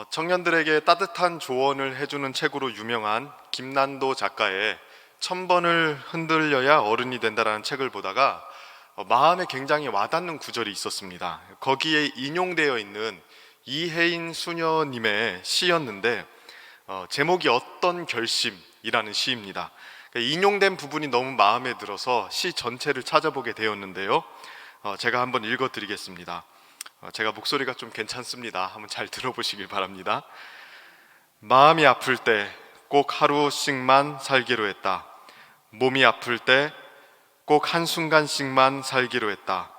청년들에게 따뜻한 조언을 해주는 책으로 유명한 김난도 작가의 1000번을 흔들려야 어른이 된다라는 책을 보다가 마음에 굉장히 와닿는 구절이 있었습니다. 거기에 인용되어 있는 이혜인 수녀님의 시였는데 제목이 어떤 결심이라는 시입니다. 인용된 부분이 너무 마음에 들어서 시 전체를 찾아보게 되었는데요. 제가 한번 읽어드리겠습니다. 제가 목소리가 좀 괜찮습니다. 한번 잘 들어보시길 바랍니다. 마음이 아플 때 꼭 하루씩만 살기로 했다. 몸이 아플 때 꼭 한순간씩만 살기로 했다.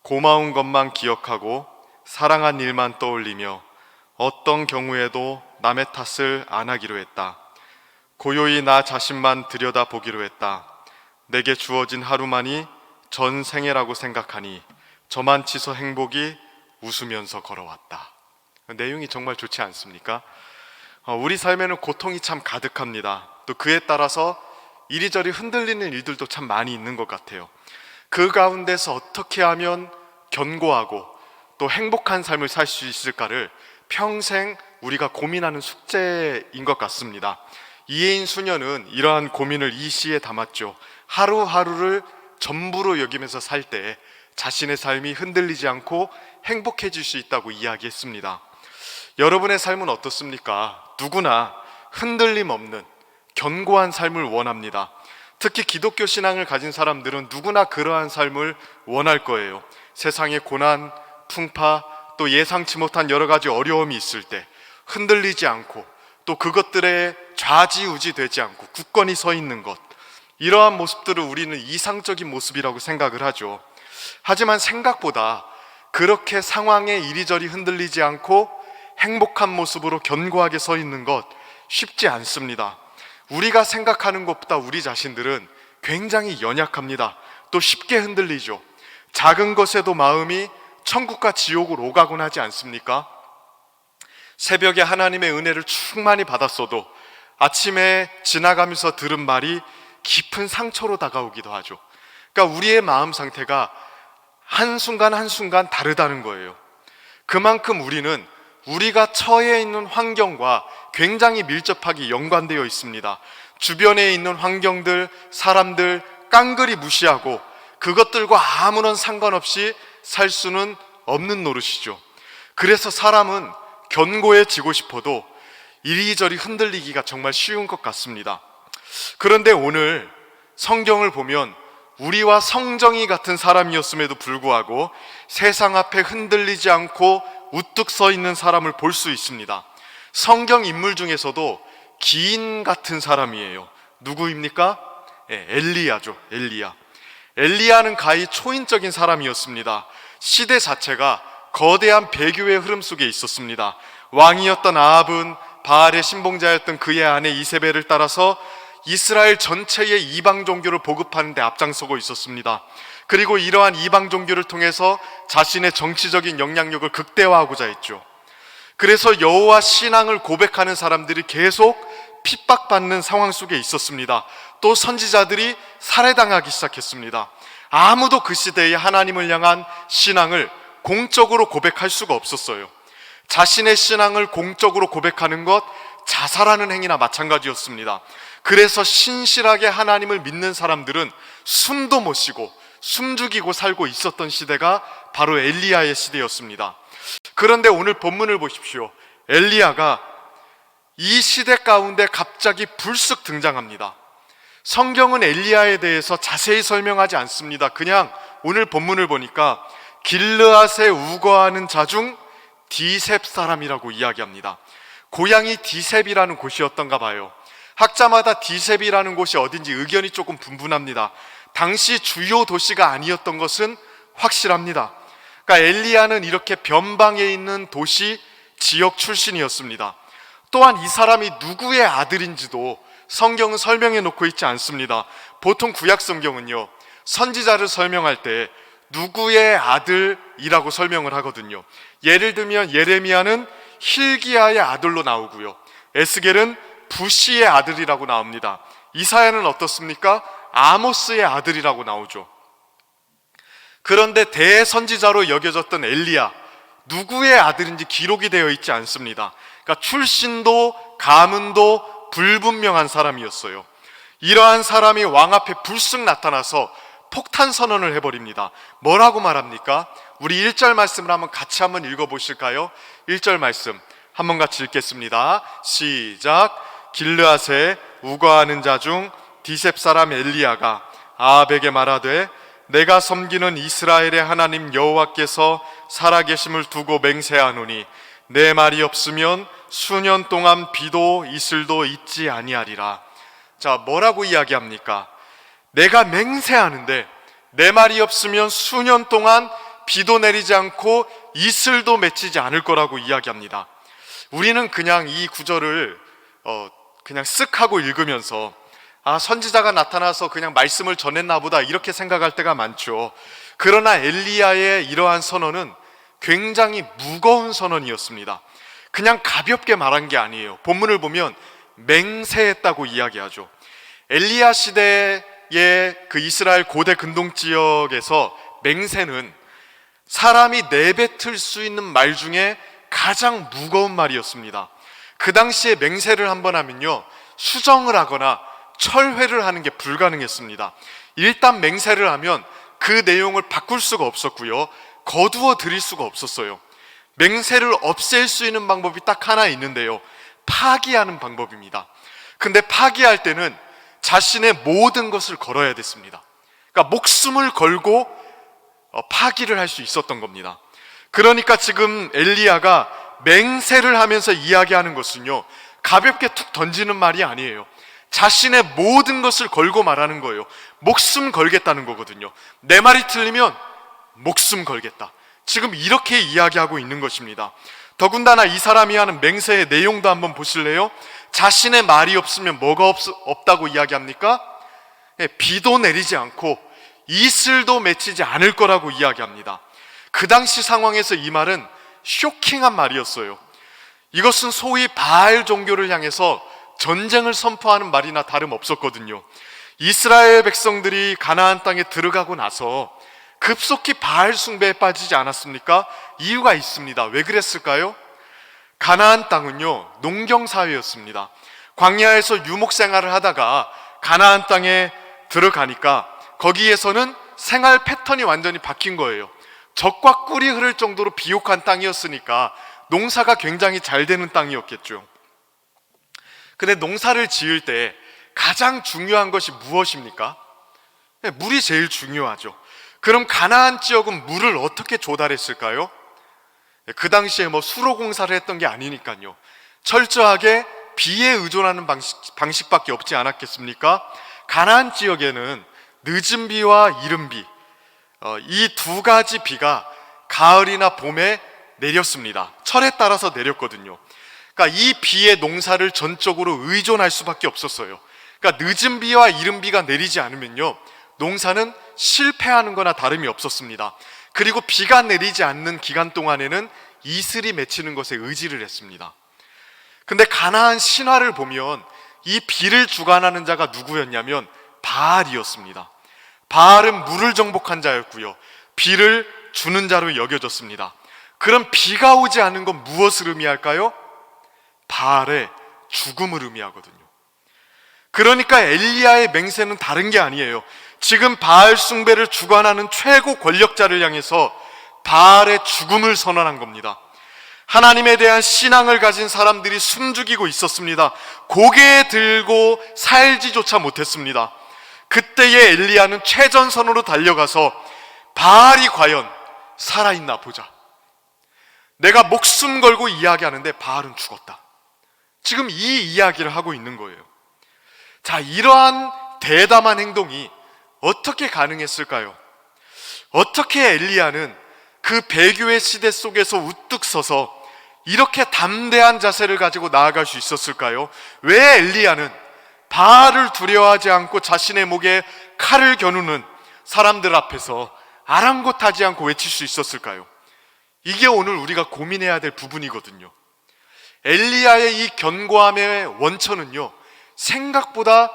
고마운 것만 기억하고 사랑한 일만 떠올리며 어떤 경우에도 남의 탓을 안 하기로 했다. 고요히 나 자신만 들여다보기로 했다. 내게 주어진 하루만이 전생애라고 생각하니 저만치서 행복이 웃으면서 걸어왔다. 내용이 정말 좋지 않습니까? 우리 삶에는 고통이 참 가득합니다. 또 그에 따라서 이리저리 흔들리는 일들도 참 많이 있는 것 같아요. 그 가운데서 어떻게 하면 견고하고 또 행복한 삶을 살 수 있을까를 평생 우리가 고민하는 숙제인 것 같습니다. 이혜인 수녀는 이러한 고민을 이 시에 담았죠. 하루하루를 전부로 여기면서 살 때 자신의 삶이 흔들리지 않고 행복해질 수 있다고 이야기했습니다. 여러분의 삶은 어떻습니까? 누구나 흔들림 없는 견고한 삶을 원합니다. 특히 기독교 신앙을 가진 사람들은 누구나 그러한 삶을 원할 거예요. 세상의 고난, 풍파, 또 예상치 못한 여러 가지 어려움이 있을 때 흔들리지 않고 또 그것들에 좌지우지 되지 않고 굳건히 서 있는 것, 이러한 모습들을 우리는 이상적인 모습이라고 생각을 하죠. 하지만 생각보다 그렇게 상황에 이리저리 흔들리지 않고 행복한 모습으로 견고하게 서 있는 것 쉽지 않습니다. 우리가 생각하는 것보다 우리 자신들은 굉장히 연약합니다. 또 쉽게 흔들리죠. 작은 것에도 마음이 천국과 지옥을 오가곤 하지 않습니까? 새벽에 하나님의 은혜를 충만히 받았어도 아침에 지나가면서 들은 말이 깊은 상처로 다가오기도 하죠. 그러니까 우리의 마음 상태가 한순간 한순간 다르다는 거예요. 그만큼 우리는 우리가 처해 있는 환경과 굉장히 밀접하게 연관되어 있습니다. 주변에 있는 환경들, 사람들 깡그리 무시하고 그것들과 아무런 상관없이 살 수는 없는 노릇이죠. 그래서 사람은 견고해지고 싶어도 이리저리 흔들리기가 정말 쉬운 것 같습니다. 그런데 오늘 성경을 보면 우리와 성정이 같은 사람이었음에도 불구하고 세상 앞에 흔들리지 않고 우뚝 서 있는 사람을 볼 수 있습니다. 성경 인물 중에서도 기인 같은 사람이에요. 누구입니까? 엘리야죠. 엘리야는 가히 초인적인 사람이었습니다. 시대 자체가 거대한 배교의 흐름 속에 있었습니다. 왕이었던 아합은 바알의 신봉자였던 그의 아내 이세벨을 따라서 이스라엘 전체의 이방 종교를 보급하는 데 앞장서고 있었습니다. 그리고 이러한 이방 종교를 통해서 자신의 정치적인 영향력을 극대화하고자 했죠. 그래서 여호와 신앙을 고백하는 사람들이 계속 핍박받는 상황 속에 있었습니다. 또 선지자들이 살해당하기 시작했습니다. 아무도 그 시대에 하나님을 향한 신앙을 공적으로 고백할 수가 없었어요. 자신의 신앙을 공적으로 고백하는 것, 자살하는 행위나 마찬가지였습니다. 그래서 신실하게 하나님을 믿는 사람들은 숨도 못 쉬고 숨죽이고 살고 있었던 시대가 바로 엘리야의 시대였습니다. 그런데 오늘 본문을 보십시오. 엘리야가 이 시대 가운데 갑자기 불쑥 등장합니다. 성경은 엘리야에 대해서 자세히 설명하지 않습니다. 그냥 오늘 본문을 보니까 길르앗에 우거하는 자 중 디셉 사람이라고 이야기합니다. 고향이 디셉이라는 곳이었던가 봐요. 학자마다 디셉이라는 곳이 어딘지 의견이 조금 분분합니다. 당시 주요 도시가 아니었던 것은 확실합니다. 그러니까 엘리야는 이렇게 변방에 있는 도시 지역 출신이었습니다. 또한 이 사람이 누구의 아들인지도 성경은 설명해 놓고 있지 않습니다. 보통 구약 성경은요, 선지자를 설명할 때 누구의 아들이라고 설명을 하거든요. 예를 들면 예레미야는 힐기야의 아들로 나오고요, 에스겔은 부시의 아들이라고 나옵니다. 이사야는 어떻습니까? 아모스의 아들이라고 나오죠. 그런데 대선지자로 여겨졌던 엘리야, 누구의 아들인지 기록이 되어 있지 않습니다. 그러니까 출신도 가문도 불분명한 사람이었어요. 이러한 사람이 왕 앞에 불쑥 나타나서 폭탄 선언을 해버립니다. 뭐라고 말합니까? 우리 1절 말씀을 한번 같이 한번 읽어보실까요? 1절 말씀 한번 같이 읽겠습니다. 시작. 길르앗에 우거하는 자 중 디셉 사람 엘리야가 아합에게 말하되 내가 섬기는 이스라엘의 하나님 여호와께서 살아계심을 두고 맹세하노니 내 말이 없으면 수년 동안 비도 이슬도 있지 아니하리라. 자, 뭐라고 이야기합니까? 내가 맹세하는데 내 말이 없으면 수년 동안 비도 내리지 않고 이슬도 맺히지 않을 거라고 이야기합니다. 우리는 그냥 이 구절을 그냥 쓱 하고 읽으면서 선지자가 나타나서 그냥 말씀을 전했나 보다 이렇게 생각할 때가 많죠. 그러나 엘리야의 이러한 선언은 굉장히 무거운 선언이었습니다. 그냥 가볍게 말한 게 아니에요. 본문을 보면 맹세했다고 이야기하죠. 엘리야 시대의 그 이스라엘 고대 근동 지역에서 맹세는 사람이 내뱉을 수 있는 말 중에 가장 무거운 말이었습니다. 그 당시에 맹세를 한번 하면요, 수정을 하거나 철회를 하는 게 불가능했습니다. 일단 맹세를 하면 그 내용을 바꿀 수가 없었고요, 거두어 드릴 수가 없었어요. 맹세를 없앨 수 있는 방법이 딱 하나 있는데요, 파기하는 방법입니다. 근데 파기할 때는 자신의 모든 것을 걸어야 됐습니다. 그러니까 목숨을 걸고 파기를 할 수 있었던 겁니다. 그러니까 지금 엘리야가 맹세를 하면서 이야기하는 것은요, 가볍게 툭 던지는 말이 아니에요. 자신의 모든 것을 걸고 말하는 거예요. 목숨 걸겠다는 거거든요. 내 말이 틀리면 목숨 걸겠다. 지금 이렇게 이야기하고 있는 것입니다. 더군다나 이 사람이 하는 맹세의 내용도 한번 보실래요? 자신의 말이 없으면 뭐가 없다고 이야기합니까? 비도 내리지 않고 이슬도 맺히지 않을 거라고 이야기합니다. 그 당시 상황에서 이 말은 쇼킹한 말이었어요. 이것은 소위 바알 종교를 향해서 전쟁을 선포하는 말이나 다름없었거든요. 이스라엘 백성들이 가나안 땅에 들어가고 나서 급속히 바알 숭배에 빠지지 않았습니까? 이유가 있습니다. 왜 그랬을까요? 가나안 땅은요, 농경 사회였습니다. 광야에서 유목 생활을 하다가 가나안 땅에 들어가니까 거기에서는 생활 패턴이 완전히 바뀐 거예요. 젖과 꿀이 흐를 정도로 비옥한 땅이었으니까 농사가 굉장히 잘 되는 땅이었겠죠. 근데 농사를 지을 때 가장 중요한 것이 무엇입니까? 물이 제일 중요하죠. 그럼 가나안 지역은 물을 어떻게 조달했을까요? 그 당시에 수로 공사를 했던 게 아니니까요. 철저하게 비에 의존하는 방식밖에 없지 않았겠습니까? 가나안 지역에는 늦은 비와 이른 비, 이 두 가지 비가 가을이나 봄에 내렸습니다. 철에 따라서 내렸거든요. 그러니까 이 비에 농사를 전적으로 의존할 수밖에 없었어요. 그러니까 늦은 비와 이른 비가 내리지 않으면요, 농사는 실패하는 거나 다름이 없었습니다. 그리고 비가 내리지 않는 기간 동안에는 이슬이 맺히는 것에 의지를 했습니다. 근데 가나안 신화를 보면 이 비를 주관하는 자가 누구였냐면 바알이었습니다. 바알은 물을 정복한 자였고요, 비를 주는 자로 여겨졌습니다. 그럼 비가 오지 않은 건 무엇을 의미할까요? 바알의 죽음을 의미하거든요. 그러니까 엘리야의 맹세는 다른 게 아니에요. 지금 바알 숭배를 주관하는 최고 권력자를 향해서 바알의 죽음을 선언한 겁니다. 하나님에 대한 신앙을 가진 사람들이 숨죽이고 있었습니다. 고개 들고 살지조차 못했습니다. 그때의 엘리야는 최전선으로 달려가서 바알이 과연 살아있나 보자. 내가 목숨 걸고 이야기하는데 바알은 죽었다. 지금 이 이야기를 하고 있는 거예요. 자, 이러한 대담한 행동이 어떻게 가능했을까요? 어떻게 엘리야는 그 배교의 시대 속에서 우뚝 서서 이렇게 담대한 자세를 가지고 나아갈 수 있었을까요? 왜 엘리야는 바알을 두려워하지 않고 자신의 목에 칼을 겨누는 사람들 앞에서 아랑곳하지 않고 외칠 수 있었을까요? 이게 오늘 우리가 고민해야 될 부분이거든요. 엘리야의 이 견고함의 원천은요, 생각보다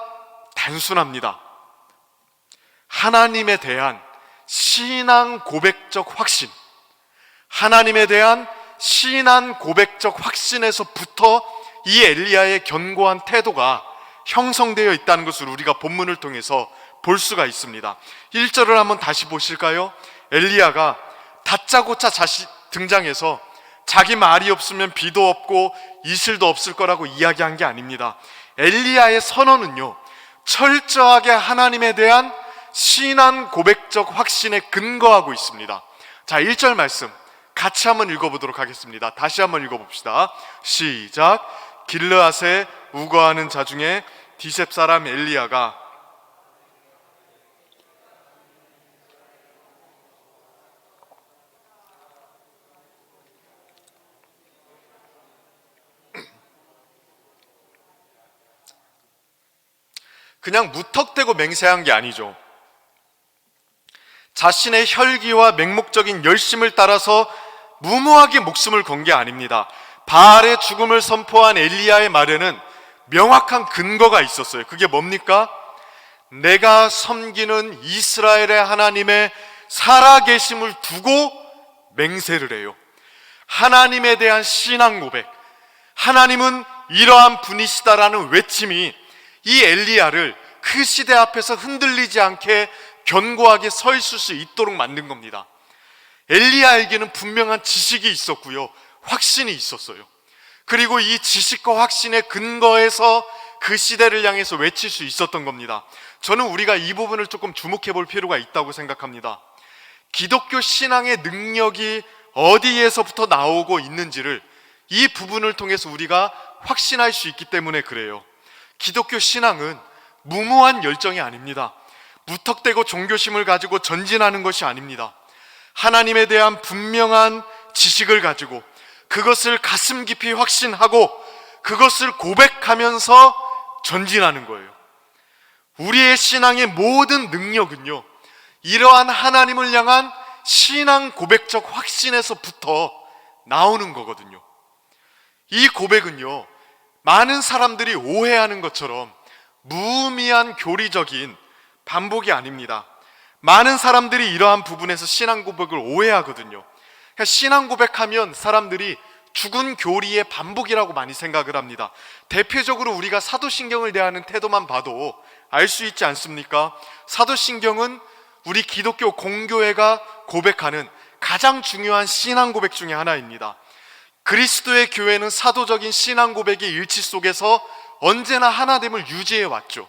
단순합니다. 하나님에 대한 신앙 고백적 확신, 하나님에 대한 신앙 고백적 확신에서부터 이 엘리야의 견고한 태도가 형성되어 있다는 것을 우리가 본문을 통해서 볼 수가 있습니다. 1절을 한번 다시 보실까요? 엘리야가 다짜고짜 등장해서 자기 말이 없으면 비도 없고 이슬도 없을 거라고 이야기한 게 아닙니다. 엘리야의 선언은요, 철저하게 하나님에 대한 신앙 고백적 확신에 근거하고 있습니다. 자, 1절 말씀 같이 한번 읽어보도록 하겠습니다. 다시 한번 읽어봅시다. 시작. 길르앗에 우거하는 자 중에 디셉 사람 엘리야가 그냥 무턱대고 맹세한 게 아니죠. 자신의 혈기와 맹목적인 열심을 따라서 무모하게 목숨을 건 게 아닙니다. 바알의 죽음을 선포한 엘리야의 말에는 명확한 근거가 있었어요. 그게 뭡니까? 내가 섬기는 이스라엘의 하나님의 살아계심을 두고 맹세를 해요. 하나님에 대한 신앙 고백, 하나님은 이러한 분이시다라는 외침이 이 엘리야를 그 시대 앞에서 흔들리지 않게 견고하게 서 있을 수 있도록 만든 겁니다. 엘리야에게는 분명한 지식이 있었고요, 확신이 있었어요. 그리고 이 지식과 확신의 근거에서 그 시대를 향해서 외칠 수 있었던 겁니다. 저는 우리가 이 부분을 조금 주목해 볼 필요가 있다고 생각합니다. 기독교 신앙의 능력이 어디에서부터 나오고 있는지를 이 부분을 통해서 우리가 확신할 수 있기 때문에 그래요. 기독교 신앙은 무모한 열정이 아닙니다. 무턱대고 종교심을 가지고 전진하는 것이 아닙니다. 하나님에 대한 분명한 지식을 가지고 그것을 가슴 깊이 확신하고 그것을 고백하면서 전진하는 거예요. 우리의 신앙의 모든 능력은요, 이러한 하나님을 향한 신앙 고백적 확신에서부터 나오는 거거든요. 이 고백은요, 많은 사람들이 오해하는 것처럼 무의미한 교리적인 반복이 아닙니다. 많은 사람들이 이러한 부분에서 신앙 고백을 오해하거든요. 그러니까 신앙 고백하면 사람들이 죽은 교리의 반복이라고 많이 생각을 합니다. 대표적으로 우리가 사도신경을 대하는 태도만 봐도 알 수 있지 않습니까? 사도신경은 우리 기독교 공교회가 고백하는 가장 중요한 신앙 고백 중에 하나입니다. 그리스도의 교회는 사도적인 신앙 고백의 일치 속에서 언제나 하나됨을 유지해 왔죠.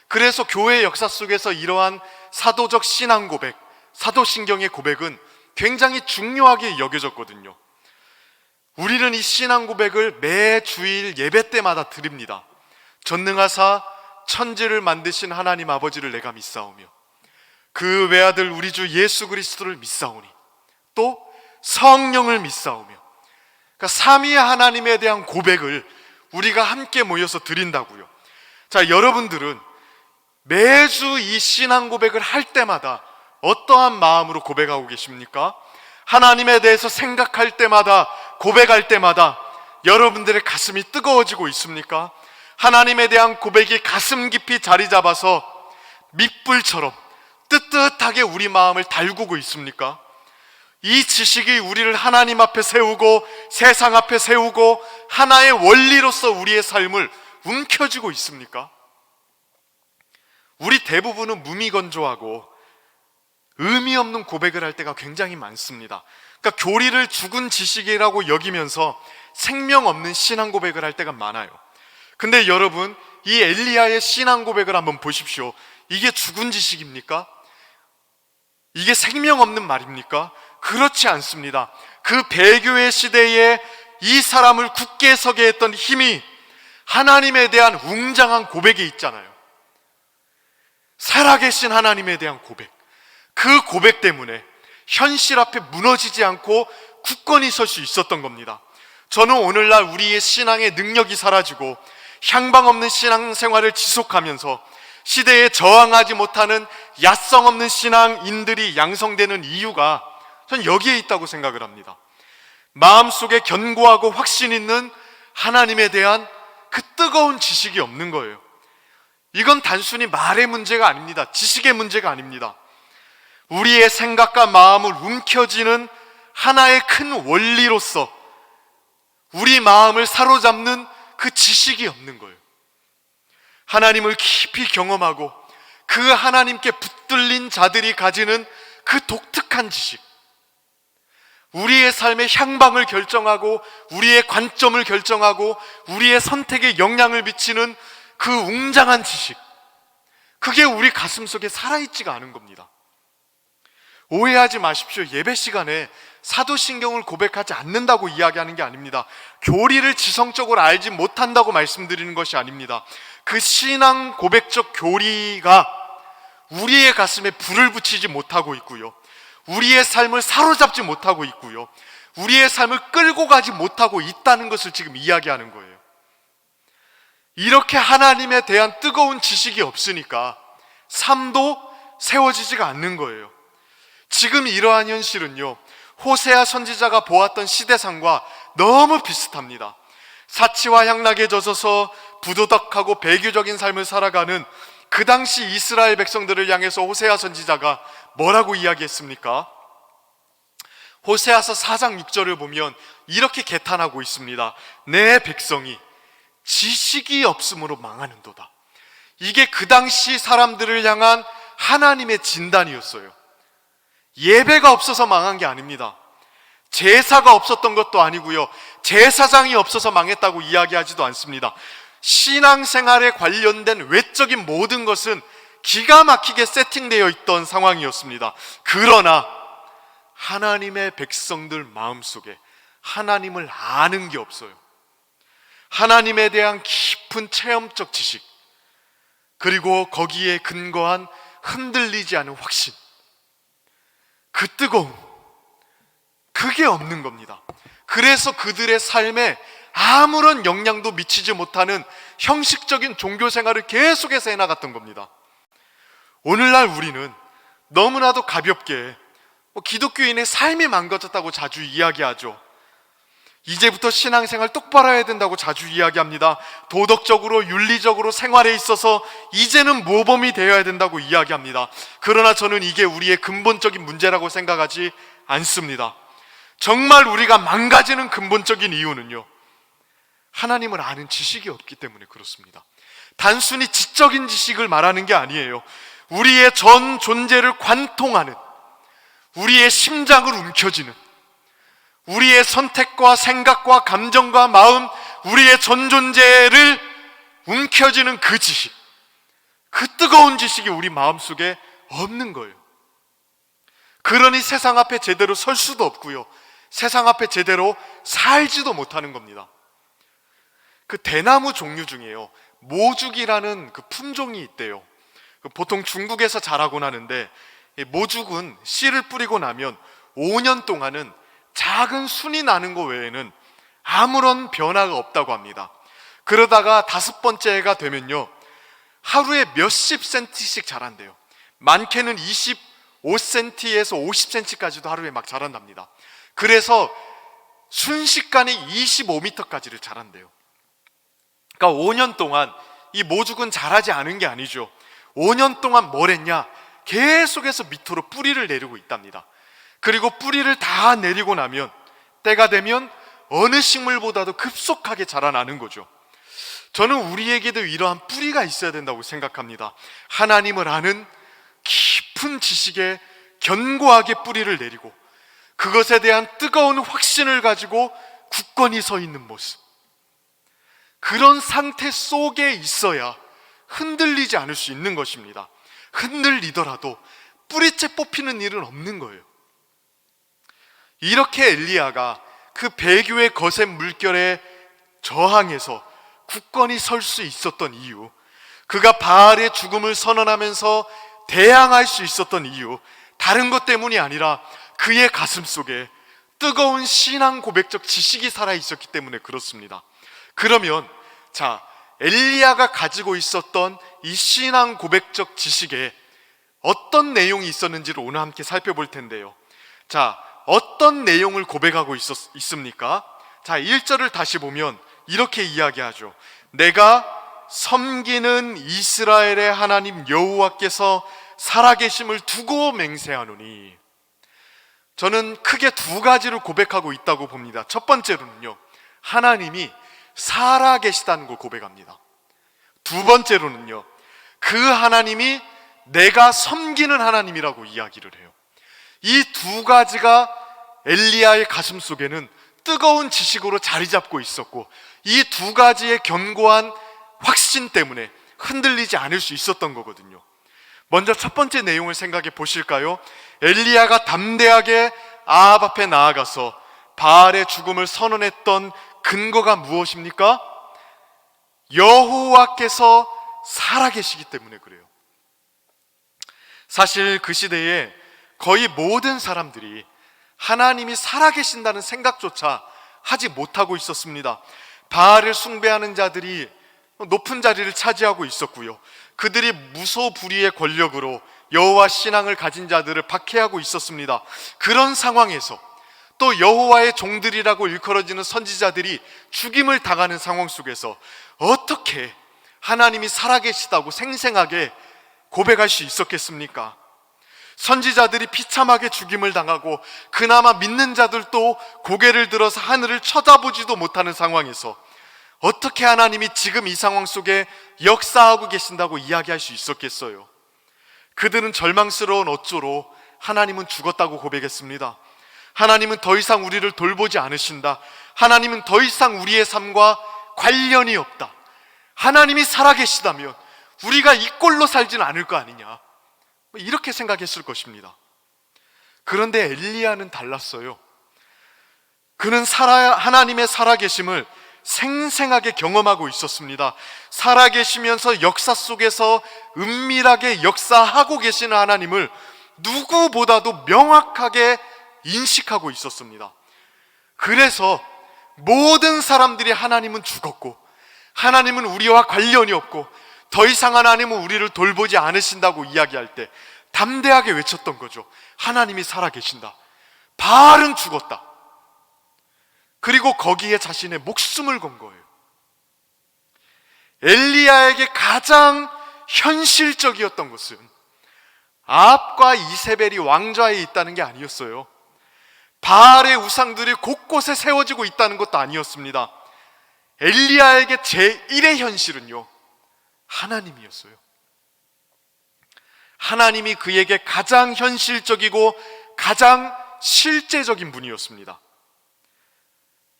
그래서 교회 역사 속에서 이러한 사도적 신앙 고백, 사도신경의 고백은 굉장히 중요하게 여겨졌거든요. 우리는 이 신앙 고백을 매 주일 예배 때마다 드립니다. 전능하사 천지를 만드신 하나님 아버지를 내가 믿사오며 그 외아들 우리 주 예수 그리스도를 믿사오니 또 성령을 믿사오며, 그러니까 삼위 하나님에 대한 고백을 우리가 함께 모여서 드린다고요. 자, 여러분들은 매주 이 신앙 고백을 할 때마다 어떠한 마음으로 고백하고 계십니까? 하나님에 대해서 생각할 때마다, 고백할 때마다 여러분들의 가슴이 뜨거워지고 있습니까? 하나님에 대한 고백이 가슴 깊이 자리 잡아서 밑불처럼 뜨뜻하게 우리 마음을 달구고 있습니까? 이 지식이 우리를 하나님 앞에 세우고 세상 앞에 세우고 하나의 원리로서 우리의 삶을 움켜쥐고 있습니까? 우리 대부분은 무미건조하고 의미 없는 고백을 할 때가 굉장히 많습니다. 그러니까 교리를 죽은 지식이라고 여기면서 생명 없는 신앙 고백을 할 때가 많아요. 근데 여러분, 이 엘리야의 신앙 고백을 한번 보십시오. 이게 죽은 지식입니까? 이게 생명 없는 말입니까? 그렇지 않습니다. 그 배교의 시대에 이 사람을 굳게 서게 했던 힘이 하나님에 대한 웅장한 고백이 있잖아요. 살아계신 하나님에 대한 고백. 그 고백 때문에 현실 앞에 무너지지 않고 굳건히 설 수 있었던 겁니다. 저는 오늘날 우리의 신앙의 능력이 사라지고 향방 없는 신앙생활을 지속하면서 시대에 저항하지 못하는 야성 없는 신앙인들이 양성되는 이유가 전 여기에 있다고 생각을 합니다. 마음속에 견고하고 확신 있는 하나님에 대한 그 뜨거운 지식이 없는 거예요. 이건 단순히 말의 문제가 아닙니다. 지식의 문제가 아닙니다. 우리의 생각과 마음을 움켜쥐는 하나의 큰 원리로서 우리 마음을 사로잡는 그 지식이 없는 거예요. 하나님을 깊이 경험하고 그 하나님께 붙들린 자들이 가지는 그 독특한 지식, 우리의 삶의 향방을 결정하고 우리의 관점을 결정하고 우리의 선택에 영향을 미치는 그 웅장한 지식, 그게 우리 가슴속에 살아있지가 않은 겁니다. 오해하지 마십시오. 예배 시간에 사도신경을 고백하지 않는다고 이야기하는 게 아닙니다. 교리를 지성적으로 알지 못한다고 말씀드리는 것이 아닙니다. 그 신앙 고백적 교리가 우리의 가슴에 불을 붙이지 못하고 있고요, 우리의 삶을 사로잡지 못하고 있고요, 우리의 삶을 끌고 가지 못하고 있다는 것을 지금 이야기하는 거예요. 이렇게 하나님에 대한 뜨거운 지식이 없으니까 삶도 세워지지가 않는 거예요. 지금 이러한 현실은요, 호세아 선지자가 보았던 시대상과 너무 비슷합니다. 사치와 향락에 젖어서 부도덕하고 배교적인 삶을 살아가는 그 당시 이스라엘 백성들을 향해서 호세아 선지자가 뭐라고 이야기했습니까? 호세아서 4장 6절을 보면 이렇게 개탄하고 있습니다. 내 백성이 지식이 없으므로 망하는도다. 이게 그 당시 사람들을 향한 하나님의 진단이었어요. 예배가 없어서 망한 게 아닙니다. 제사가 없었던 것도 아니고요, 제사장이 없어서 망했다고 이야기하지도 않습니다. 신앙생활에 관련된 외적인 모든 것은 기가 막히게 세팅되어 있던 상황이었습니다. 그러나 하나님의 백성들 마음속에 하나님을 아는 게 없어요. 하나님에 대한 깊은 체험적 지식, 그리고 거기에 근거한 흔들리지 않은 확신, 그 뜨거움, 그게 없는 겁니다. 그래서 그들의 삶에 아무런 영향도 미치지 못하는 형식적인 종교 생활을 계속해서 해나갔던 겁니다. 오늘날 우리는 너무나도 가볍게 기독교인의 삶이 망가졌다고 자주 이야기하죠. 이제부터 신앙생활 똑바로 해야 된다고 자주 이야기합니다. 도덕적으로 윤리적으로 생활에 있어서 이제는 모범이 되어야 된다고 이야기합니다. 그러나 저는 이게 우리의 근본적인 문제라고 생각하지 않습니다. 정말 우리가 망가지는 근본적인 이유는요, 하나님을 아는 지식이 없기 때문에 그렇습니다. 단순히 지적인 지식을 말하는 게 아니에요. 우리의 전 존재를 관통하는, 우리의 심장을 움켜쥐는, 우리의 선택과 생각과 감정과 마음, 우리의 전 존재를 움켜쥐는 그 지식, 그 뜨거운 지식이 우리 마음속에 없는 거예요. 그러니 세상 앞에 제대로 설 수도 없고요, 세상 앞에 제대로 살지도 못하는 겁니다. 그 대나무 종류 중에요, 모죽이라는 그 품종이 있대요. 보통 중국에서 자라곤 하는데, 모죽은 씨를 뿌리고 나면 5년 동안은 작은 순이 나는 것 외에는 아무런 변화가 없다고 합니다. 그러다가 5번째 해가 되면요, 하루에 몇십 센티씩 자란대요. 많게는 25cm에서 50cm까지도 하루에 막 자란답니다. 그래서 순식간에 25m까지를 자란대요. 그러니까 5년 동안 이 모죽은 자라지 않은 게 아니죠. 5년 동안 뭘 했냐? 계속해서 밑으로 뿌리를 내리고 있답니다. 그리고 뿌리를 다 내리고 나면 때가 되면 어느 식물보다도 급속하게 자라나는 거죠. 저는 우리에게도 이러한 뿌리가 있어야 된다고 생각합니다. 하나님을 아는 깊은 지식에 견고하게 뿌리를 내리고 그것에 대한 뜨거운 확신을 가지고 굳건히 서 있는 모습, 그런 상태 속에 있어야 흔들리지 않을 수 있는 것입니다. 흔들리더라도 뿌리째 뽑히는 일은 없는 거예요. 이렇게 엘리야가 그 배교의 거센 물결에 저항해서 굳건히 설 수 있었던 이유, 그가 바알의 죽음을 선언하면서 대항할 수 있었던 이유, 다른 것 때문이 아니라 그의 가슴 속에 뜨거운 신앙 고백적 지식이 살아 있었기 때문에 그렇습니다. 그러면 엘리야가 가지고 있었던 이 신앙 고백적 지식에 어떤 내용이 있었는지를 오늘 함께 살펴볼 텐데요. 어떤 내용을 고백하고 있습니까? 1절을 다시 보면 이렇게 이야기하죠. 내가 섬기는 이스라엘의 하나님 여호와께서 살아계심을 두고 맹세하노니. 저는 크게 두 가지를 고백하고 있다고 봅니다. 첫 번째로는요, 하나님이 살아계시다는 걸 고백합니다. 두 번째로는요, 그 하나님이 내가 섬기는 하나님이라고 이야기를 해요. 이 두 가지가 엘리야의 가슴 속에는 뜨거운 지식으로 자리 잡고 있었고, 이 두 가지의 견고한 확신 때문에 흔들리지 않을 수 있었던 거거든요. 먼저 첫 번째 내용을 생각해 보실까요? 엘리야가 담대하게 아합 앞에 나아가서 바알의 죽음을 선언했던 근거가 무엇입니까? 여호와께서 살아계시기 때문에 그래요. 사실 그 시대에 거의 모든 사람들이 하나님이 살아계신다는 생각조차 하지 못하고 있었습니다. 바알을 숭배하는 자들이 높은 자리를 차지하고 있었고요, 그들이 무소불위의 권력으로 여호와 신앙을 가진 자들을 박해하고 있었습니다. 그런 상황에서 또 여호와의 종들이라고 일컬어지는 선지자들이 죽임을 당하는 상황 속에서 어떻게 하나님이 살아계시다고 생생하게 고백할 수 있었겠습니까? 선지자들이 비참하게 죽임을 당하고 그나마 믿는 자들도 고개를 들어서 하늘을 쳐다보지도 못하는 상황에서 어떻게 하나님이 지금 이 상황 속에 역사하고 계신다고 이야기할 수 있었겠어요? 그들은 절망스러운 어조로 하나님은 죽었다고 고백했습니다. 하나님은 더 이상 우리를 돌보지 않으신다. 하나님은 더 이상 우리의 삶과 관련이 없다. 하나님이 살아계시다면 우리가 이 꼴로 살지는 않을 거 아니냐, 이렇게 생각했을 것입니다. 그런데 엘리야는 달랐어요. 그는 하나님의 살아계심을 생생하게 경험하고 있었습니다. 살아계시면서 역사 속에서 은밀하게 역사하고 계시는 하나님을 누구보다도 명확하게 인식하고 있었습니다. 그래서 모든 사람들이 하나님은 죽었고, 하나님은 우리와 관련이 없고, 더 이상 하나님은 우리를 돌보지 않으신다고 이야기할 때 담대하게 외쳤던 거죠. 하나님이 살아계신다. 바알은 죽었다. 그리고 거기에 자신의 목숨을 건 거예요. 엘리야에게 가장 현실적이었던 것은 아합과 이세벨이 왕좌에 있다는 게 아니었어요. 바알의 우상들이 곳곳에 세워지고 있다는 것도 아니었습니다. 엘리야에게 제1의 현실은요, 하나님이었어요. 하나님이 그에게 가장 현실적이고 가장 실제적인 분이었습니다.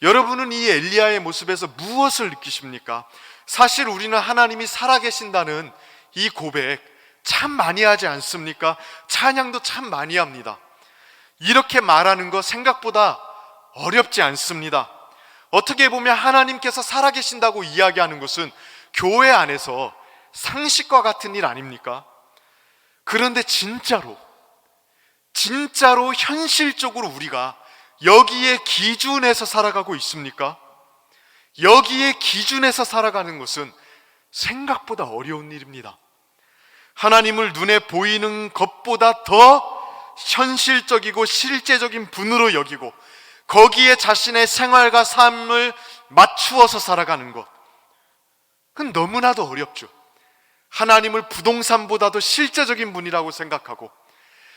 여러분은 이 엘리야의 모습에서 무엇을 느끼십니까? 사실 우리는 하나님이 살아계신다는 이 고백 참 많이 하지 않습니까? 찬양도 참 많이 합니다. 이렇게 말하는 거 생각보다 어렵지 않습니다. 어떻게 보면 하나님께서 살아계신다고 이야기하는 것은 교회 안에서 상식과 같은 일 아닙니까? 그런데 진짜로 현실적으로 우리가 여기에 기준에서 살아가고 있습니까? 여기에 기준에서 살아가는 것은 생각보다 어려운 일입니다. 하나님을 눈에 보이는 것보다 더 현실적이고 실제적인 분으로 여기고 거기에 자신의 생활과 삶을 맞추어서 살아가는 것, 그건 너무나도 어렵죠. 하나님을 부동산보다도 실제적인 분이라고 생각하고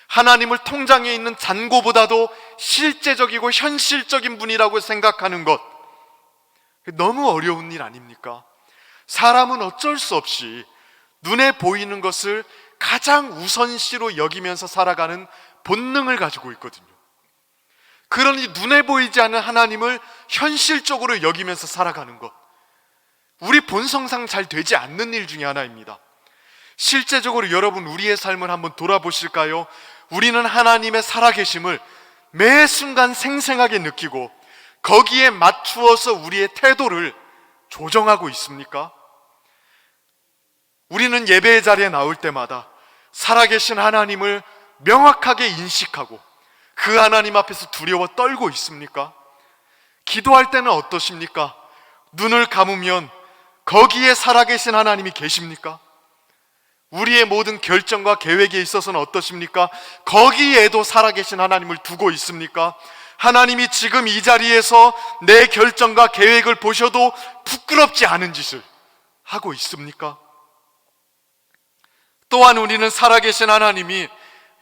하나님을 통장에 있는 잔고보다도 실제적이고 현실적인 분이라고 생각하는 것, 너무 어려운 일 아닙니까? 사람은 어쩔 수 없이 눈에 보이는 것을 가장 우선시로 여기면서 살아가는 본능을 가지고 있거든요. 그러니 눈에 보이지 않는 하나님을 현실적으로 여기면서 살아가는 것, 우리 본성상 잘 되지 않는 일 중에 하나입니다. 실제적으로 여러분, 우리의 삶을 한번 돌아보실까요? 우리는 하나님의 살아계심을 매 순간 생생하게 느끼고 거기에 맞추어서 우리의 태도를 조정하고 있습니까? 우리는 예배의 자리에 나올 때마다 살아계신 하나님을 명확하게 인식하고 그 하나님 앞에서 두려워 떨고 있습니까? 기도할 때는 어떠십니까? 눈을 감으면 거기에 살아계신 하나님이 계십니까? 우리의 모든 결정과 계획에 있어서는 어떠십니까? 거기에도 살아계신 하나님을 두고 있습니까? 하나님이 지금 이 자리에서 내 결정과 계획을 보셔도 부끄럽지 않은 짓을 하고 있습니까? 또한 우리는 살아계신 하나님이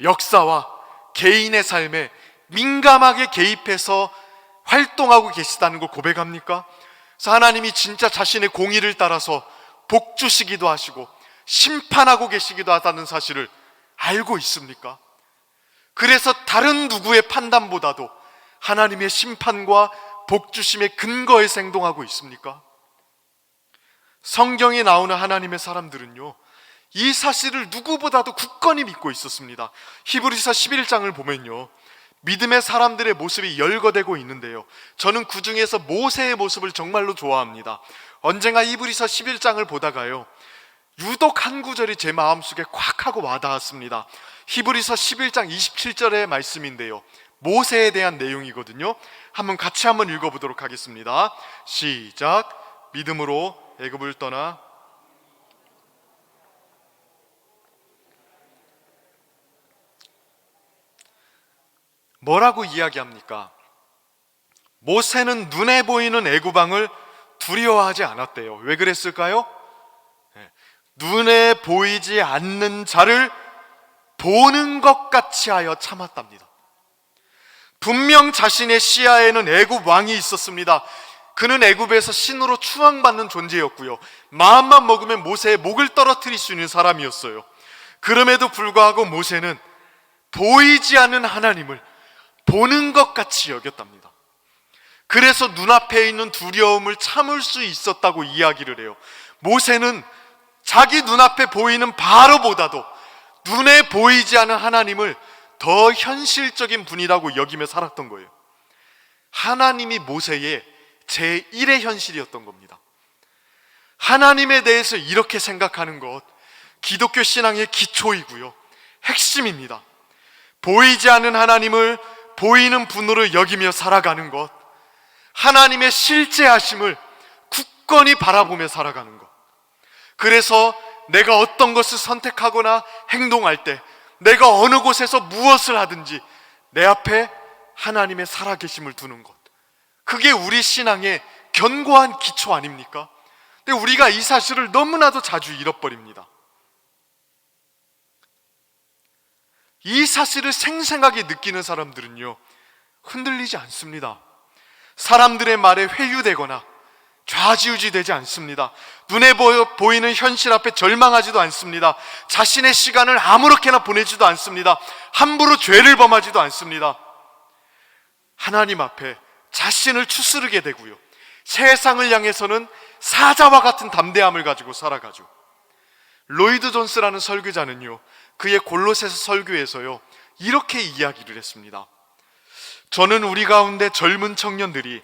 역사와 개인의 삶에 민감하게 개입해서 활동하고 계시다는 걸 고백합니까? 그래서 하나님이 진짜 자신의 공의를 따라서 복 주시기도 하시고 심판하고 계시기도 하다는 사실을 알고 있습니까? 그래서 다른 누구의 판단보다도 하나님의 심판과 복 주심의 근거에서 행동하고 있습니까? 성경에 나오는 하나님의 사람들은요, 이 사실을 누구보다도 굳건히 믿고 있었습니다. 히브리서 11장을 보면요, 믿음의 사람들의 모습이 열거되고 있는데요, 저는 그 중에서 모세의 모습을 정말로 좋아합니다. 언젠가 히브리서 11장을 보다가요, 유독 한 구절이 제 마음속에 콱 하고 와닿았습니다. 히브리서 11장 27절의 말씀인데요, 모세에 대한 내용이거든요. 같이 한번 읽어보도록 하겠습니다. 시작. 믿음으로 애굽을 떠나 뭐라고 이야기합니까? 모세는 눈에 보이는 애굽 왕을 두려워하지 않았대요. 왜 그랬을까요? 눈에 보이지 않는 자를 보는 것 같이 하여 참았답니다. 분명 자신의 시야에는 애굽 왕이 있었습니다. 그는 애굽에서 신으로 추앙받는 존재였고요, 마음만 먹으면 모세의 목을 떨어뜨릴 수 있는 사람이었어요. 그럼에도 불구하고 모세는 보이지 않는 하나님을 보는 것 같이 여겼답니다. 그래서 눈앞에 있는 두려움을 참을 수 있었다고 이야기를 해요. 모세는 자기 눈앞에 보이는 바로보다도 눈에 보이지 않는 하나님을 더 현실적인 분이라고 여기며 살았던 거예요. 하나님이 모세의 제1의 현실이었던 겁니다. 하나님에 대해서 이렇게 생각하는 것, 기독교 신앙의 기초이고요, 핵심입니다. 보이지 않는 하나님을 보이는 분으로 여기며 살아가는 것, 하나님의 실제하심을 굳건히 바라보며 살아가는 것. 그래서 내가 어떤 것을 선택하거나 행동할 때, 내가 어느 곳에서 무엇을 하든지 내 앞에 하나님의 살아계심을 두는 것, 그게 우리 신앙의 견고한 기초 아닙니까? 근데 우리가 이 사실을 너무나도 자주 잃어버립니다. 이 사실을 생생하게 느끼는 사람들은요, 흔들리지 않습니다. 사람들의 말에 회유되거나 좌지우지 되지 않습니다. 눈에 보이는 현실 앞에 절망하지도 않습니다. 자신의 시간을 아무렇게나 보내지도 않습니다. 함부로 죄를 범하지도 않습니다. 하나님 앞에 자신을 추스르게 되고요, 세상을 향해서는 사자와 같은 담대함을 가지고 살아가죠. 로이드 존스라는 설교자는요, 그의 골로새서 설교에서요, 이렇게 이야기를 했습니다. 저는 우리 가운데 젊은 청년들이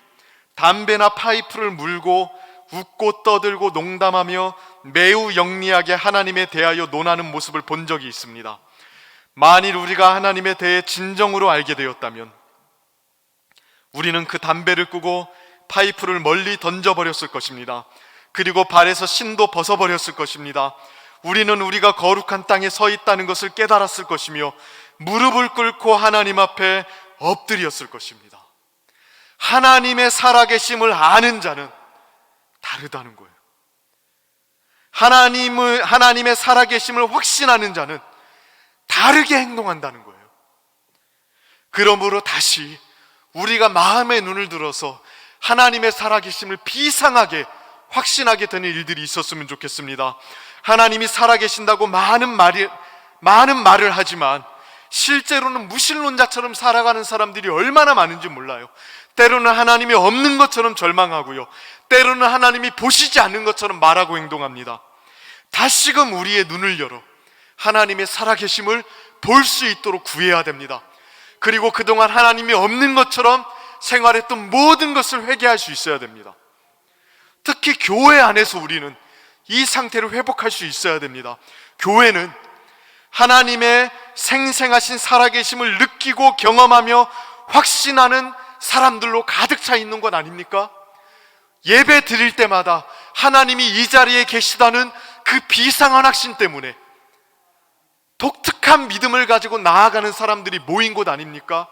담배나 파이프를 물고 웃고 떠들고 농담하며 매우 영리하게 하나님에 대하여 논하는 모습을 본 적이 있습니다. 만일 우리가 하나님에 대해 진정으로 알게 되었다면 우리는 그 담배를 끄고 파이프를 멀리 던져버렸을 것입니다. 그리고 발에서 신도 벗어버렸을 것입니다. 우리는 우리가 거룩한 땅에 서 있다는 것을 깨달았을 것이며 무릎을 꿇고 하나님 앞에 엎드렸을 것입니다. 하나님의 살아계심을 아는 자는 다르다는 거예요. 하나님의 살아계심을 확신하는 자는 다르게 행동한다는 거예요. 그러므로 다시 우리가 마음의 눈을 들어서 하나님의 살아계심을 비상하게 확신하게 되는 일들이 있었으면 좋겠습니다. 하나님이 살아계신다고 많은 말을 하지만 실제로는 무신론자처럼 살아가는 사람들이 얼마나 많은지 몰라요. 때로는 하나님이 없는 것처럼 절망하고요, 때로는 하나님이 보시지 않는 것처럼 말하고 행동합니다. 다시금 우리의 눈을 열어 하나님의 살아계심을 볼 수 있도록 구해야 됩니다. 그리고 그동안 하나님이 없는 것처럼 생활했던 모든 것을 회개할 수 있어야 됩니다. 특히 교회 안에서 우리는 이 상태를 회복할 수 있어야 됩니다. 교회는 하나님의 생생하신 살아계심을 느끼고 경험하며 확신하는 사람들로 가득 차 있는 것 아닙니까? 예배 드릴 때마다 하나님이 이 자리에 계시다는 그 비상한 확신 때문에 독특한 믿음을 가지고 나아가는 사람들이 모인 곳 아닙니까?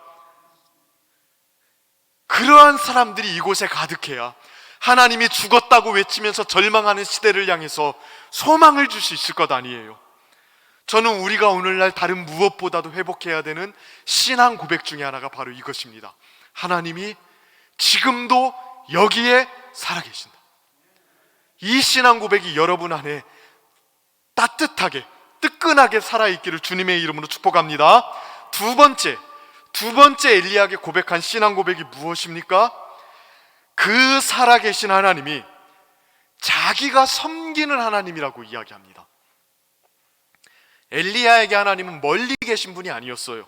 그러한 사람들이 이곳에 가득해야 하나님이 죽었다고 외치면서 절망하는 시대를 향해서 소망을 줄 수 있을 것 아니에요. 저는 우리가 오늘날 다른 무엇보다도 회복해야 되는 신앙 고백 중에 하나가 바로 이것입니다. 하나님이 지금도 여기에 살아계신다. 이 신앙 고백이 여러분 안에 따뜻하게 뜨끈하게 살아있기를 주님의 이름으로 축복합니다. 두 번째 엘리야에게 고백한 신앙 고백이 무엇입니까? 그 살아계신 하나님이 자기가 섬기는 하나님이라고 이야기합니다. 엘리야에게 하나님은 멀리 계신 분이 아니었어요.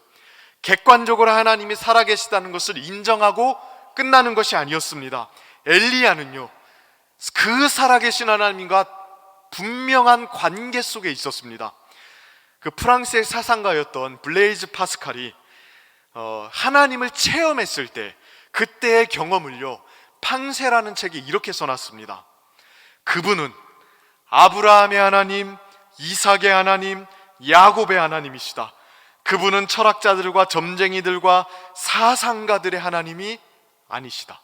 객관적으로 하나님이 살아계시다는 것을 인정하고 끝나는 것이 아니었습니다. 엘리야는요, 그 살아계신 하나님과 분명한 관계 속에 있었습니다. 그 프랑스의 사상가였던 블레이즈 파스칼이 하나님을 체험했을 때 그때의 경험을요, 팡세라는 책에 이렇게 써놨습니다. 그분은 아브라함의 하나님, 이삭의 하나님, 야곱의 하나님이시다. 그분은 철학자들과 점쟁이들과 사상가들의 하나님이 아니시다.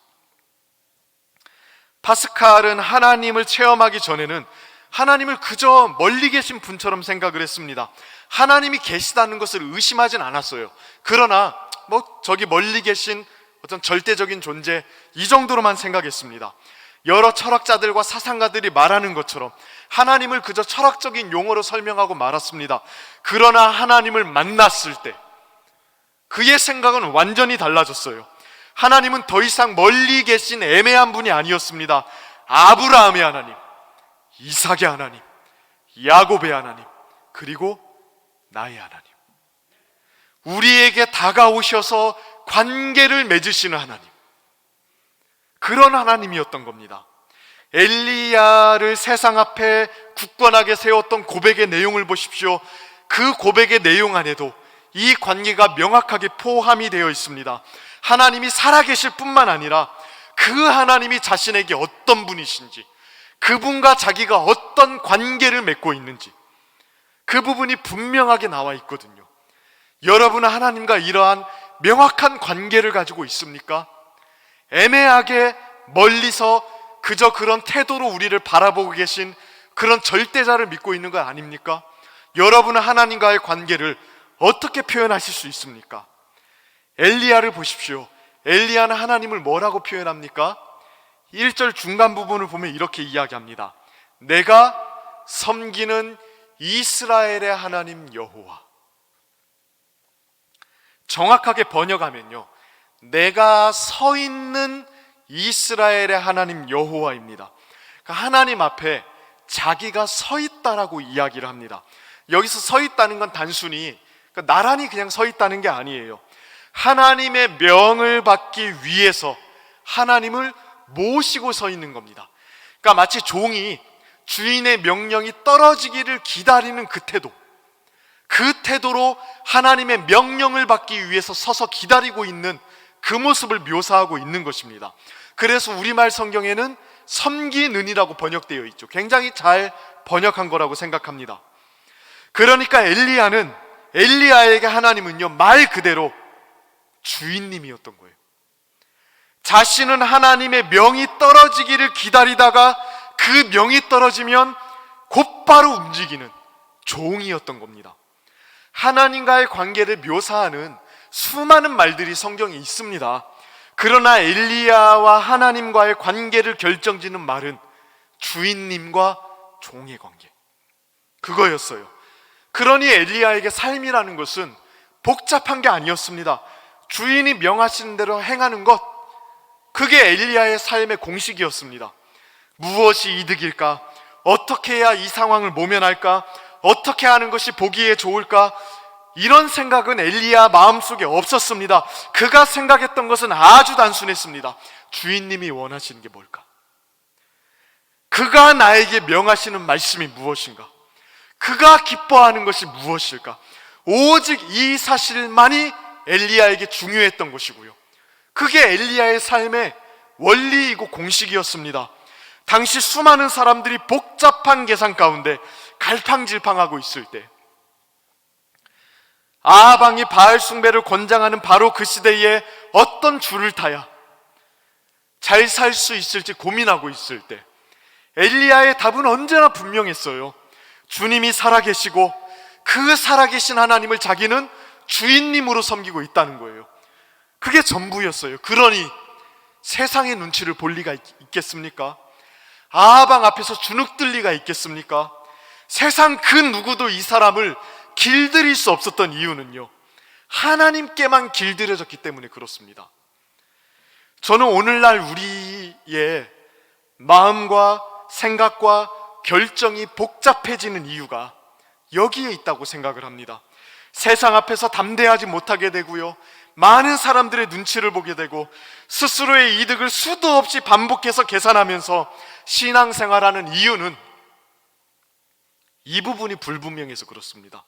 파스칼은 하나님을 체험하기 전에는 하나님을 그저 멀리 계신 분처럼 생각을 했습니다. 하나님이 계시다는 것을 의심하진 않았어요. 그러나 저기 멀리 계신 어떤 절대적인 존재, 이 정도로만 생각했습니다. 여러 철학자들과 사상가들이 말하는 것처럼 하나님을 그저 철학적인 용어로 설명하고 말았습니다. 그러나 하나님을 만났을 때 그의 생각은 완전히 달라졌어요. 하나님은 더 이상 멀리 계신 애매한 분이 아니었습니다. 아브라함의 하나님, 이삭의 하나님, 야곱의 하나님, 그리고 나의 하나님, 우리에게 다가오셔서 관계를 맺으시는 하나님, 그런 하나님이었던 겁니다. 엘리야를 세상 앞에 굳건하게 세웠던 고백의 내용을 보십시오. 그 고백의 내용 안에도 이 관계가 명확하게 포함이 되어 있습니다. 하나님이 살아계실 뿐만 아니라 그 하나님이 자신에게 어떤 분이신지, 그분과 자기가 어떤 관계를 맺고 있는지, 그 부분이 분명하게 나와 있거든요. 여러분은 하나님과 이러한 명확한 관계를 가지고 있습니까? 애매하게 멀리서 그저 그런 태도로 우리를 바라보고 계신 그런 절대자를 믿고 있는 거 아닙니까? 여러분은 하나님과의 관계를 어떻게 표현하실 수 있습니까? 엘리야를 보십시오. 엘리야는 하나님을 뭐라고 표현합니까? 1절 중간 부분을 보면 이렇게 이야기합니다. 내가 섬기는 이스라엘의 하나님 여호와. 정확하게 번역하면요, 내가 서 있는 이스라엘의 하나님 여호와입니다. 그러니까 하나님 앞에 자기가 서 있다라고 이야기를 합니다. 여기서 서 있다는 건 단순히 나란히 그냥 서 있다는 게 아니에요. 하나님의 명을 받기 위해서 하나님을 모시고 서 있는 겁니다. 그러니까 마치 종이 주인의 명령이 떨어지기를 기다리는 그 태도, 그 태도로 하나님의 명령을 받기 위해서 서서 기다리고 있는 그 모습을 묘사하고 있는 것입니다. 그래서 우리말 성경에는 섬기는이라고 번역되어 있죠. 굉장히 잘 번역한 거라고 생각합니다. 그러니까 엘리야에게 하나님은요, 말 그대로 주인님이었던 거예요. 자신은 하나님의 명이 떨어지기를 기다리다가 그 명이 떨어지면 곧바로 움직이는 종이었던 겁니다. 하나님과의 관계를 묘사하는 수많은 말들이 성경에 있습니다. 그러나 엘리야와 하나님과의 관계를 결정짓는 말은 주인님과 종의 관계, 그거였어요. 그러니 엘리야에게 삶이라는 것은 복잡한 게 아니었습니다. 주인이 명하시는 대로 행하는 것, 그게 엘리야의 삶의 공식이었습니다. 무엇이 이득일까? 어떻게 해야 이 상황을 모면할까? 어떻게 하는 것이 보기에 좋을까? 이런 생각은 엘리야 마음속에 없었습니다. 그가 생각했던 것은 아주 단순했습니다. 주인님이 원하시는 게 뭘까? 그가 나에게 명하시는 말씀이 무엇인가? 그가 기뻐하는 것이 무엇일까? 오직 이 사실만이 엘리야에게 중요했던 것이고요, 그게 엘리야의 삶의 원리이고 공식이었습니다. 당시 수많은 사람들이 복잡한 계산 가운데 갈팡질팡하고 있을 때, 아방이 바알 숭배를 권장하는 바로 그 시대에 어떤 줄을 타야 잘 살 수 있을지 고민하고 있을 때, 엘리야의 답은 언제나 분명했어요. 주님이 살아계시고 그 살아계신 하나님을 자기는 주인님으로 섬기고 있다는 거예요. 그게 전부였어요. 그러니 세상의 눈치를 볼 리가 있겠습니까? 아방 앞에서 주눅들 리가 있겠습니까? 세상 그 누구도 이 사람을 길들일 수 없었던 이유는요, 하나님께만 길들여졌기 때문에 그렇습니다. 저는 오늘날 우리의 마음과 생각과 결정이 복잡해지는 이유가 여기에 있다고 생각을 합니다. 세상 앞에서 담대하지 못하게 되고요, 많은 사람들의 눈치를 보게 되고 스스로의 이득을 수도 없이 반복해서 계산하면서 신앙생활하는 이유는 이 부분이 불분명해서 그렇습니다.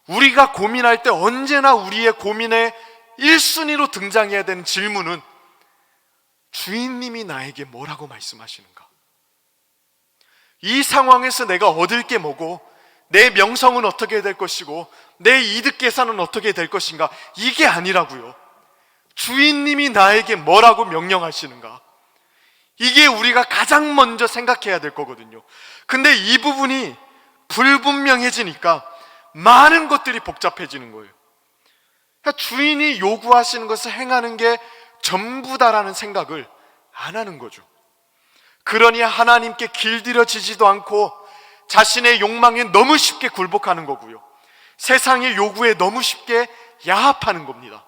우리가 고민할 때 언제나 우리의 고민의 1순위로 등장해야 되는 질문은 주인님이 나에게 뭐라고 말씀하시는가? 이 상황에서 내가 얻을 게 뭐고, 내 명성은 어떻게 될 것이고, 내 이득 계산은 어떻게 될 것인가? 이게 아니라고요. 주인님이 나에게 뭐라고 명령하시는가? 이게 우리가 가장 먼저 생각해야 될 거거든요. 근데 이 부분이 불분명해지니까 많은 것들이 복잡해지는 거예요. 그러니까 주인이 요구하시는 것을 행하는 게 전부다라는 생각을 안 하는 거죠. 그러니 하나님께 길들여지지도 않고 자신의 욕망에 너무 쉽게 굴복하는 거고요, 세상의 요구에 너무 쉽게 야합하는 겁니다.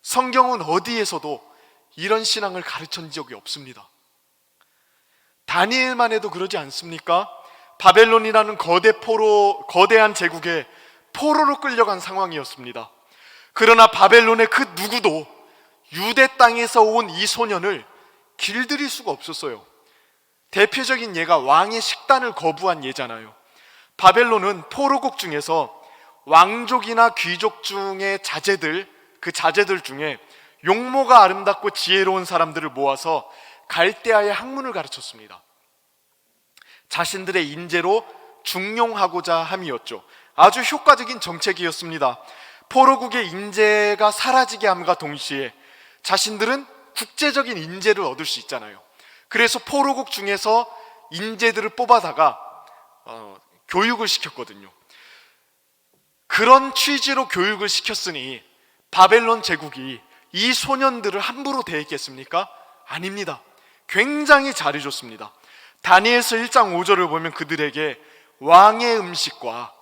성경은 어디에서도 이런 신앙을 가르친 적이 없습니다. 다니엘만 해도 그러지 않습니까? 바벨론이라는 거대한 제국에 포로로 끌려간 상황이었습니다. 그러나 바벨론의 그 누구도 유대 땅에서 온 이 소년을 길들일 수가 없었어요. 대표적인 예가 왕의 식단을 거부한 예잖아요. 바벨론은 포로국 중에서 왕족이나 귀족 중의 자제들, 그 자제들 중에 용모가 아름답고 지혜로운 사람들을 모아서 갈대아의 학문을 가르쳤습니다. 자신들의 인재로 중용하고자 함이었죠. 아주 효과적인 정책이었습니다. 포로국의 인재가 사라지게 함과 동시에 자신들은 국제적인 인재를 얻을 수 있잖아요. 그래서 포로국 중에서 인재들을 뽑아다가 교육을 시켰거든요. 그런 취지로 교육을 시켰으니 바벨론 제국이 이 소년들을 함부로 대했겠습니까? 아닙니다. 굉장히 잘해줬습니다. 다니엘서 1장 5절을 보면 그들에게 왕의 음식과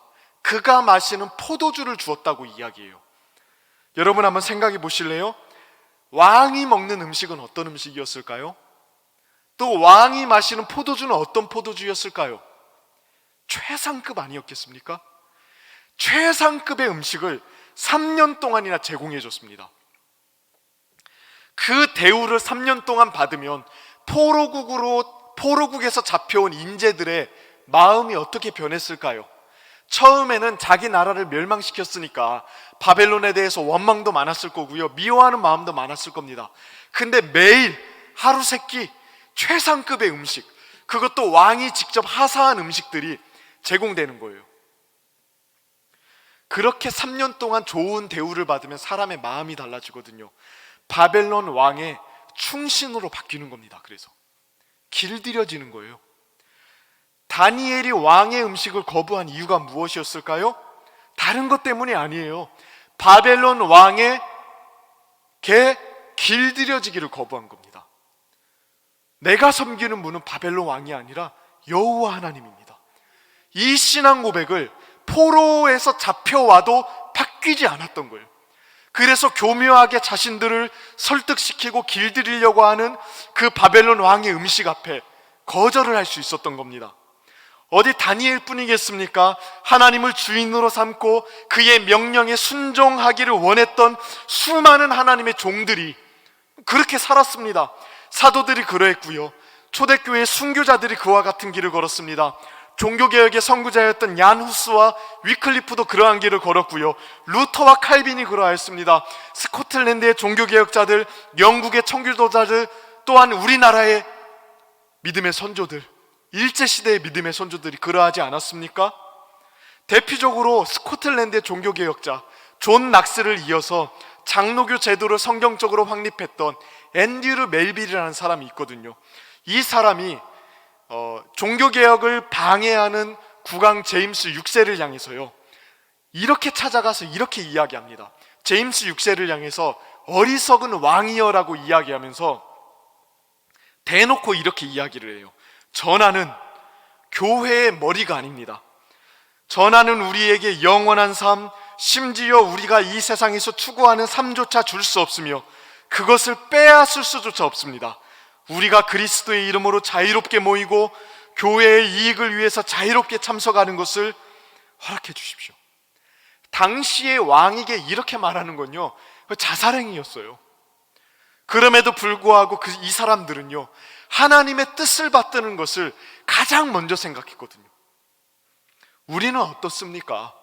그가 마시는 포도주를 주었다고 이야기해요. 여러분 한번 생각해 보실래요? 왕이 먹는 음식은 어떤 음식이었을까요? 또 왕이 마시는 포도주는 어떤 포도주였을까요? 최상급 아니었겠습니까? 최상급의 음식을 3년 동안이나 제공해 줬습니다. 그 대우를 3년 동안 받으면 포로국에서 잡혀온 인재들의 마음이 어떻게 변했을까요? 처음에는 자기 나라를 멸망시켰으니까 바벨론에 대해서 원망도 많았을 거고요, 미워하는 마음도 많았을 겁니다. 근데 매일 하루 세끼 최상급의 음식, 그것도 왕이 직접 하사한 음식들이 제공되는 거예요. 그렇게 3년 동안 좋은 대우를 받으면 사람의 마음이 달라지거든요. 바벨론 왕의 충신으로 바뀌는 겁니다. 그래서 길들여지는 거예요. 다니엘이 왕의 음식을 거부한 이유가 무엇이었을까요? 다른 것 때문이 아니에요. 바벨론 왕에게 길들여지기를 거부한 겁니다. 내가 섬기는 분은 바벨론 왕이 아니라 여호와 하나님입니다. 이 신앙 고백을 포로에서 잡혀와도 바뀌지 않았던 거예요. 그래서 교묘하게 자신들을 설득시키고 길들이려고 하는 그 바벨론 왕의 음식 앞에 거절을 할 수 있었던 겁니다. 어디 다니엘 뿐이겠습니까? 하나님을 주인으로 삼고 그의 명령에 순종하기를 원했던 수많은 하나님의 종들이 그렇게 살았습니다. 사도들이 그러했고요, 초대교회 순교자들이 그와 같은 길을 걸었습니다. 종교개혁의 선구자였던 얀 후스와 위클리프도 그러한 길을 걸었고요, 루터와 칼빈이 그러하였습니다. 스코틀랜드의 종교개혁자들, 영국의 청교도자들, 또한 우리나라의 믿음의 선조들, 일제시대의 믿음의 선조들이 그러하지 않았습니까? 대표적으로 스코틀랜드의 종교개혁자 존 낙스를 이어서 장로교 제도를 성경적으로 확립했던 앤드류 멜빌이라는 사람이 있거든요. 이 사람이 종교개혁을 방해하는 국왕 제임스 6세를 향해서요, 이렇게 찾아가서 이렇게 이야기합니다. 제임스 6세를 향해서 어리석은 왕이여라고 이야기하면서 대놓고 이렇게 이야기를 해요. 전하는 교회의 머리가 아닙니다. 전하는 우리에게 영원한 삶, 심지어 우리가 이 세상에서 추구하는 삶조차 줄 수 없으며 그것을 빼앗을 수조차 없습니다. 우리가 그리스도의 이름으로 자유롭게 모이고 교회의 이익을 위해서 자유롭게 참석하는 것을 허락해 주십시오. 당시의 왕에게 이렇게 말하는 건요, 자살행위였어요. 그럼에도 불구하고 이 사람들은요, 하나님의 뜻을 받드는 것을 가장 먼저 생각했거든요. 우리는 어떻습니까?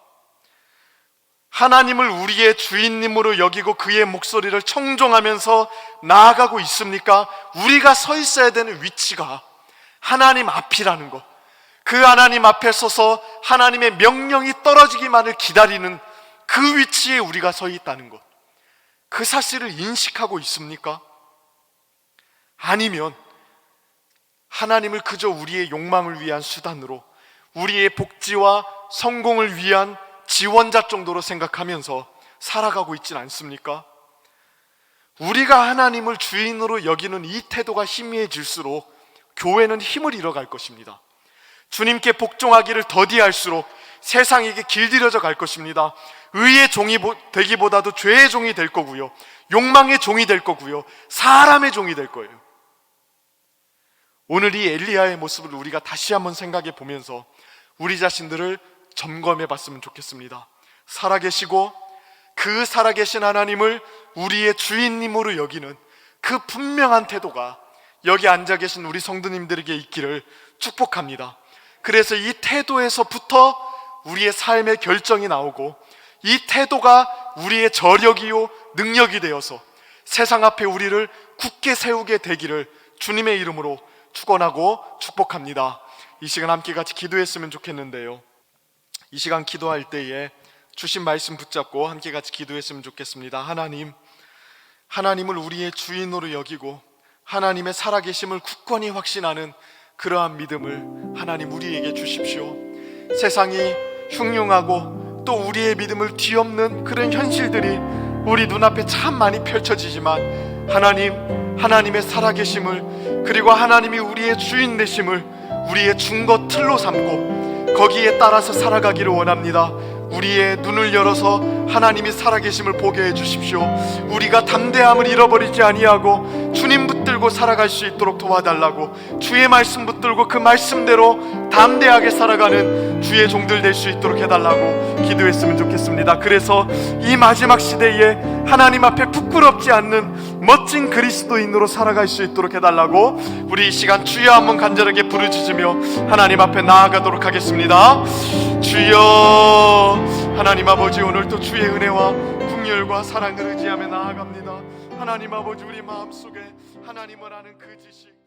하나님을 우리의 주인님으로 여기고 그의 목소리를 청종하면서 나아가고 있습니까? 우리가 서 있어야 되는 위치가 하나님 앞이라는 것, 그 하나님 앞에 서서 하나님의 명령이 떨어지기만을 기다리는 그 위치에 우리가 서 있다는 것, 그 사실을 인식하고 있습니까? 아니면 하나님을 그저 우리의 욕망을 위한 수단으로, 우리의 복지와 성공을 위한 지원자 정도로 생각하면서 살아가고 있지는 않습니까? 우리가 하나님을 주인으로 여기는 이 태도가 희미해질수록 교회는 힘을 잃어갈 것입니다. 주님께 복종하기를 더디할수록 세상에게 길들여져 갈 것입니다. 의의 종이 되기보다도 죄의 종이 될 거고요, 욕망의 종이 될 거고요, 사람의 종이 될 거예요. 오늘 이 엘리야의 모습을 우리가 다시 한번 생각해 보면서 우리 자신들을 점검해 봤으면 좋겠습니다. 살아계시고 그 살아계신 하나님을 우리의 주인님으로 여기는 그 분명한 태도가 여기 앉아 계신 우리 성도님들에게 있기를 축복합니다. 그래서 이 태도에서부터 우리의 삶의 결정이 나오고, 이 태도가 우리의 저력이요 능력이 되어서 세상 앞에 우리를 굳게 세우게 되기를 주님의 이름으로 축원하고 축복합니다. 이 시간 함께 같이 기도했으면 좋겠는데요, 이 시간 기도할 때에 주신 말씀 붙잡고 함께 같이 기도했으면 좋겠습니다. 하나님을 우리의 주인으로 여기고 하나님의 살아계심을 굳건히 확신하는 그러한 믿음을 하나님 우리에게 주십시오. 세상이 흉흉하고 또 우리의 믿음을 뒤엎는 그런 현실들이 우리 눈앞에 참 많이 펼쳐지지만 하나님의 살아계심을, 그리고 하나님이 우리의 주인 되심을 우리의 중거 틀로 삼고 거기에 따라서 살아가기를 원합니다. 우리의 눈을 열어서 하나님이 살아계심을 보게 해주십시오. 우리가 담대함을 잃어버리지 아니하고 주님 붙들고 살아갈 수 있도록 도와달라고, 주의 말씀 붙들고 그 말씀대로 담대하게 살아가는 주의 종들 될 수 있도록 해달라고 기도했으면 좋겠습니다. 그래서 이 마지막 시대에 하나님 앞에 부끄럽지 않는 멋진 그리스도인으로 살아갈 수 있도록 해달라고 우리 이 시간 주여 한번 간절하게 부르짖으며 하나님 앞에 나아가도록 하겠습니다. 주여, 하나님 아버지, 오늘도 주의 은혜와 긍휼과 사랑을 의지하며 나아갑니다. 하나님 아버지, 우리 마음속에 하나님을 아는 그 지식